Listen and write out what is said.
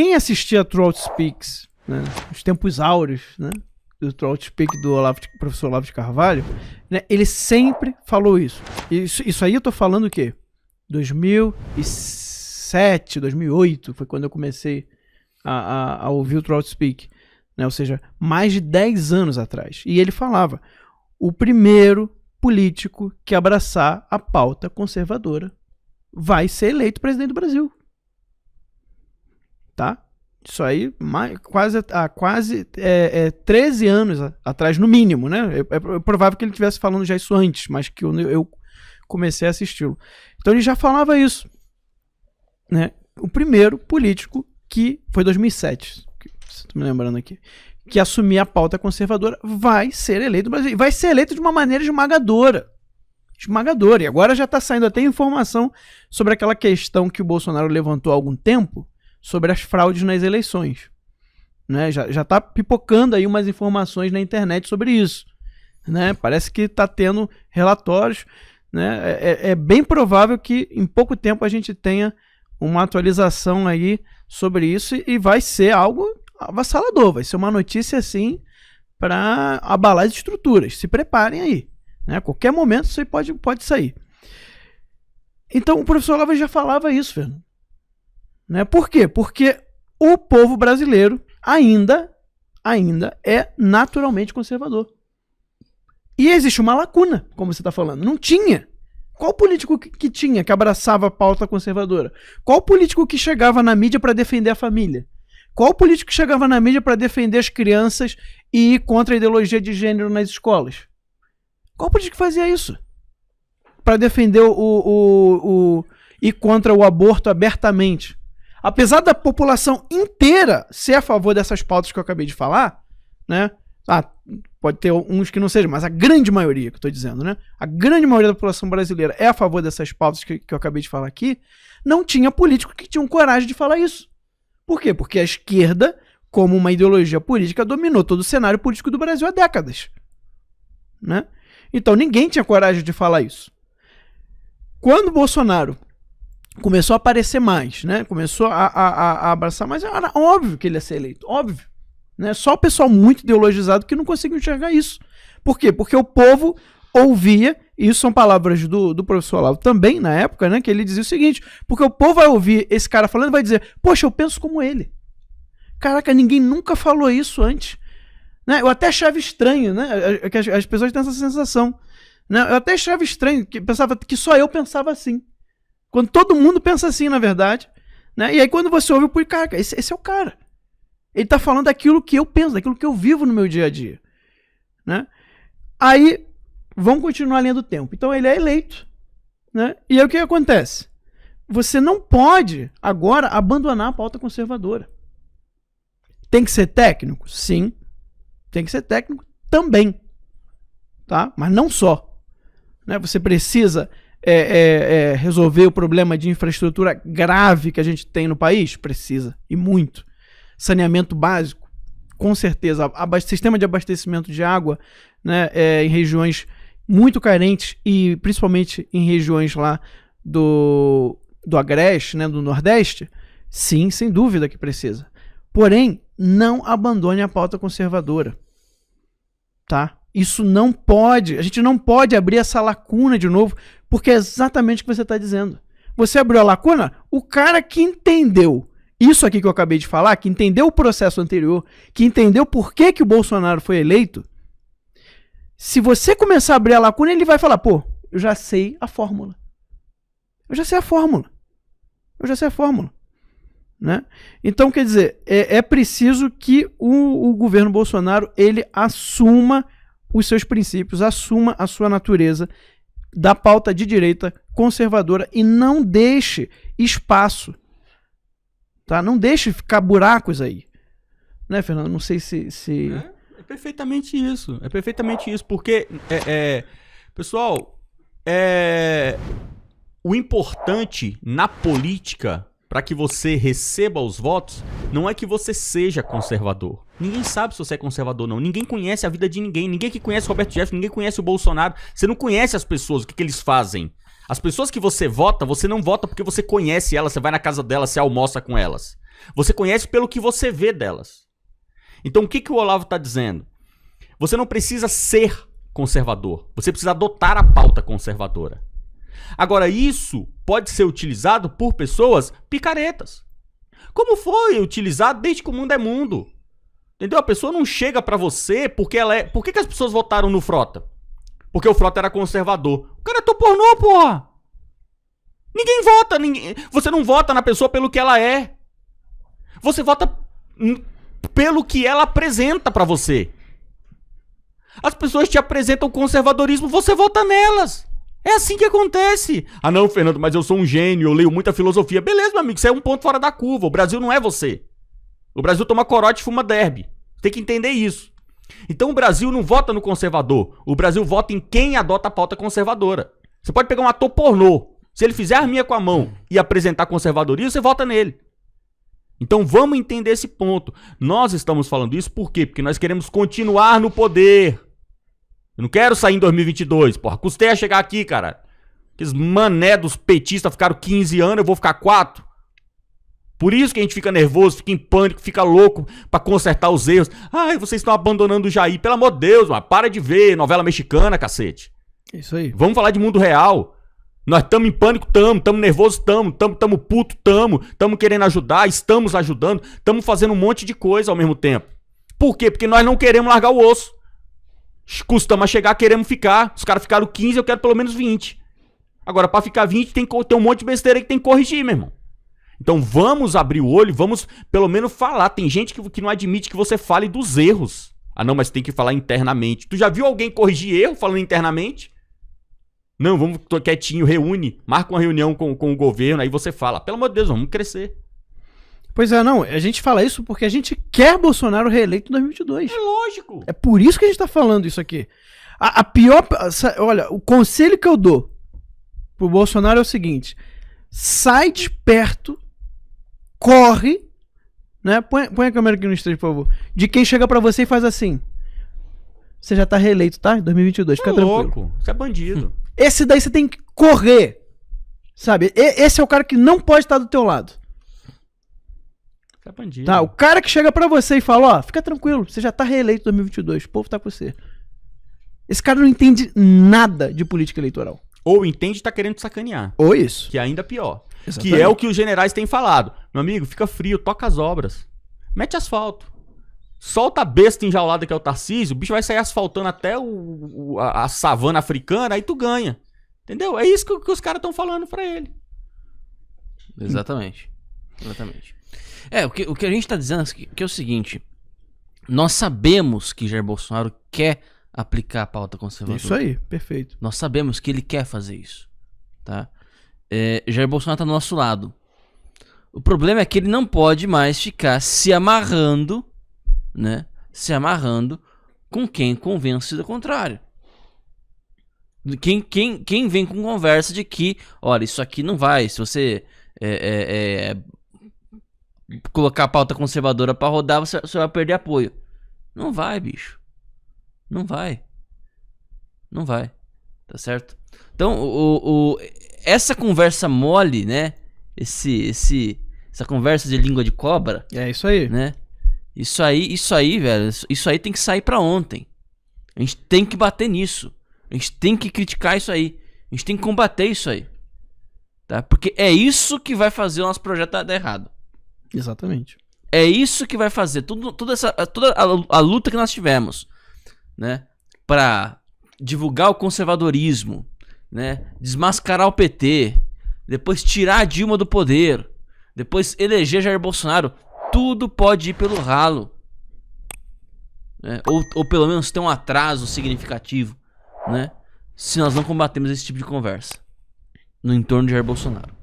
quem assistia Throughout Speaks, né, os tempos áureos, né, do Throughout Speak do professor Olavo de Carvalho, né, ele sempre falou isso. Isso aí eu tô falando o quê? 2007, 2008, foi quando eu comecei a ouvir o Throughout Speak, né, ou seja, mais de 10 anos atrás. E ele falava, o primeiro político que abraçar a pauta conservadora vai ser eleito presidente do Brasil. Tá? Isso aí há quase 13 anos atrás, no mínimo, né? É provável que ele estivesse falando já isso antes, mas que eu comecei a assisti-lo. Então ele já falava isso, né? O primeiro político que foi 2007, se estou me lembrando aqui, que assumir a pauta conservadora vai ser eleito no Brasil. Vai ser eleito de uma maneira esmagadora. Esmagadora. E agora já está saindo até informação sobre aquela questão que o Bolsonaro levantou há algum tempo sobre as fraudes nas eleições. Né? Já está pipocando aí umas informações na internet sobre isso. Né? Parece que está tendo relatórios. Né? É bem provável que em pouco tempo a gente tenha uma atualização aí sobre isso e vai ser algo avassalador, vai ser uma notícia assim para abalar as estruturas. Se preparem aí, né? A qualquer momento isso aí pode sair. Então o professor Olavo já falava isso, Fernando. Né? Por quê? Porque o povo brasileiro ainda é naturalmente conservador. E existe uma lacuna, como você está falando. Não tinha. Qual político que tinha, que abraçava a pauta conservadora? Qual político que chegava na mídia para defender a família? Qual político que chegava na mídia para defender as crianças e ir contra a ideologia de gênero nas escolas? Qual político que fazia isso? Para defender ir contra o aborto abertamente? Apesar da população inteira ser a favor dessas pautas que eu acabei de falar, né? Pode ter uns que não sejam, mas a grande maioria que eu estou dizendo, né? A grande maioria da população brasileira é a favor dessas pautas que eu acabei de falar aqui. Não tinha político que tinham coragem de falar isso. Por quê? Porque a esquerda, como uma ideologia política, dominou todo o cenário político do Brasil há décadas. Né? Então ninguém tinha coragem de falar isso. Quando o Bolsonaro começou a aparecer mais, né? Começou a abraçar mais, era óbvio que ele ia ser eleito, óbvio. Né? Só o pessoal muito ideologizado que não conseguiu enxergar isso. Por quê? Porque o povo ouvia, e isso são palavras do professor Olavo também, na época, né, que ele dizia o seguinte, porque o povo vai ouvir esse cara falando e vai dizer, poxa, eu penso como ele. Caraca, ninguém nunca falou isso antes. Né? Eu até achava estranho, né, que as pessoas têm essa sensação. Né? Eu até achava estranho, que pensava que só eu pensava assim. Quando todo mundo pensa assim, na verdade. Né? E aí quando você ouve, pô, cara, esse é o cara. Ele tá falando daquilo que eu penso, daquilo que eu vivo no meu dia a dia. Né? Aí, vamos continuar a linha do tempo. Então ele é eleito. Né? E aí o que acontece? Você não pode agora abandonar a pauta conservadora. Tem que ser técnico? Sim. Tem que ser técnico também. Tá? Mas não só. Né? Você precisa resolver o problema de infraestrutura grave que a gente tem no país? Precisa. E muito. Saneamento básico? Com certeza. Sistema de abastecimento de água, né, em regiões muito carentes e principalmente em regiões lá do Agreste, né, do Nordeste, sim, sem dúvida que precisa. Porém, não abandone a pauta conservadora. Tá? Isso não pode, a gente não pode abrir essa lacuna de novo, porque é exatamente o que você está dizendo. Você abriu a lacuna, o cara que entendeu isso aqui que eu acabei de falar, que entendeu o processo anterior, que entendeu por que o Bolsonaro foi eleito, se você começar a abrir a lacuna, ele vai falar, pô, eu já sei a fórmula. Eu já sei a fórmula. Eu já sei a fórmula. Né? Então, quer dizer, é preciso que o governo Bolsonaro ele assuma os seus princípios, assuma a sua natureza da pauta de direita conservadora e não deixe espaço. Tá? Não deixe ficar buracos aí. Né, Fernando? Não sei se... É perfeitamente isso. É perfeitamente isso. Porque, pessoal, o importante na política, para que você receba os votos, não é que você seja conservador. Ninguém sabe se você é conservador ou não. Ninguém conhece a vida de ninguém. Ninguém que conhece o Roberto Jefferson, ninguém conhece o Bolsonaro. Você não conhece as pessoas, o que eles fazem. As pessoas que você vota, você não vota porque você conhece elas, você vai na casa delas, você almoça com elas. Você conhece pelo que você vê delas. Então o que o Olavo está dizendo? Você não precisa ser conservador. Você precisa adotar a pauta conservadora. Agora, isso pode ser utilizado por pessoas picaretas. Como foi utilizado desde que o mundo é mundo. Entendeu? A pessoa não chega pra você porque ela é... Por que as pessoas votaram no Frota? Porque o Frota era conservador. O cara é pornô, porra! Ninguém vota. Você não vota na pessoa pelo que ela é. Você vota pelo que ela apresenta pra você. As pessoas te apresentam o conservadorismo, você vota nelas. É assim que acontece. Ah não, Fernando, mas eu sou um gênio, eu leio muita filosofia. Beleza, meu amigo, você é um ponto fora da curva. O Brasil não é você. O Brasil toma corote e fuma derby. Tem que entender isso. Então o Brasil não vota no conservador. O Brasil vota em quem adota a pauta conservadora. Você pode pegar um ator pornô. Se ele fizer arminha com a mão e apresentar conservadorismo, você vota nele. Então vamos entender esse ponto. Nós estamos falando isso por quê? Porque nós queremos continuar no poder. Eu não quero sair em 2022, porra. Custei a chegar aqui, cara. Aqueles mané dos petistas ficaram 15 anos, eu vou ficar 4. Por isso que a gente fica nervoso, fica em pânico, fica louco pra consertar os erros. Ai, vocês estão abandonando o Jair. Pelo amor de Deus, mano, para de ver novela mexicana, cacete. Isso aí. Vamos falar de mundo real. Nós estamos em pânico, estamos nervosos, estamos puto, estamos querendo ajudar, estamos ajudando, estamos fazendo um monte de coisa ao mesmo tempo. Por quê? Porque nós não queremos largar o osso. Custamos a chegar, queremos ficar. Os caras ficaram 15, eu quero pelo menos 20. Agora, pra ficar 20, tem um monte de besteira aí que tem que corrigir, meu irmão. Então vamos abrir o olho, vamos pelo menos falar. Tem gente que não admite que você fale dos erros. Ah não, mas tem que falar internamente. Tu já viu alguém corrigir erro falando internamente? Não, vamos quietinho, reúne, marca uma reunião com o governo, aí você fala, pelo amor de Deus, vamos crescer. Pois é, não, a gente fala isso porque a gente quer Bolsonaro reeleito em 2022. É lógico. É por isso que a gente tá falando isso aqui. A pior... Olha, o conselho que eu dou pro Bolsonaro é o seguinte, sai de perto, corre, né? Põe a câmera aqui no estúdio, por favor. De quem chega pra você e faz assim. Você já tá reeleito, tá? Em 2022, fica tranquilo. Louco, você é bandido. Esse daí você tem que correr, sabe? Esse é o cara que não pode estar do teu lado. Você é bandido. Tá? O cara que chega pra você e fala, ó, fica tranquilo, você já tá reeleito em 2022, o povo tá com você. Esse cara não entende nada de política eleitoral. Ou entende e tá querendo te sacanear. Ou isso. Que é ainda pior. Exatamente. Que é o que os generais têm falado. Meu amigo, fica frio, toca as obras. Mete asfalto. Solta a besta enjaulada que é o Tarcísio, o bicho vai sair asfaltando até a savana africana, aí tu ganha. Entendeu? É isso que os caras estão falando pra ele. Exatamente. Exatamente. O que a gente tá dizendo que é o seguinte. Nós sabemos que Jair Bolsonaro quer aplicar a pauta conservadora. Isso aí, perfeito. Nós sabemos que ele quer fazer isso. Tá? Jair Bolsonaro tá do nosso lado. O problema é que ele não pode mais ficar se amarrando, né? Se amarrando com quem convence do contrário. Quem vem com conversa de que, olha, isso aqui não vai. Se você colocar a pauta conservadora pra rodar, você vai perder apoio. Não vai, bicho. Não vai. Não vai. Tá certo? Então, essa conversa mole, né? Essa conversa de língua de cobra. É isso aí. Né? Isso aí, velho. Isso aí tem que sair pra ontem. A gente tem que bater nisso. A gente tem que criticar isso aí. A gente tem que combater isso aí. Tá? Porque é isso que vai fazer o nosso projeto dar errado. Exatamente. É isso que vai fazer toda a luta que nós tivemos, né? Pra divulgar o conservadorismo, né? Desmascarar o PT, depois tirar a Dilma do poder, depois eleger Jair Bolsonaro. Tudo pode ir pelo ralo, né? Ou pelo menos ter um atraso significativo, né? Se nós não combatemos esse tipo de conversa no entorno de Jair Bolsonaro.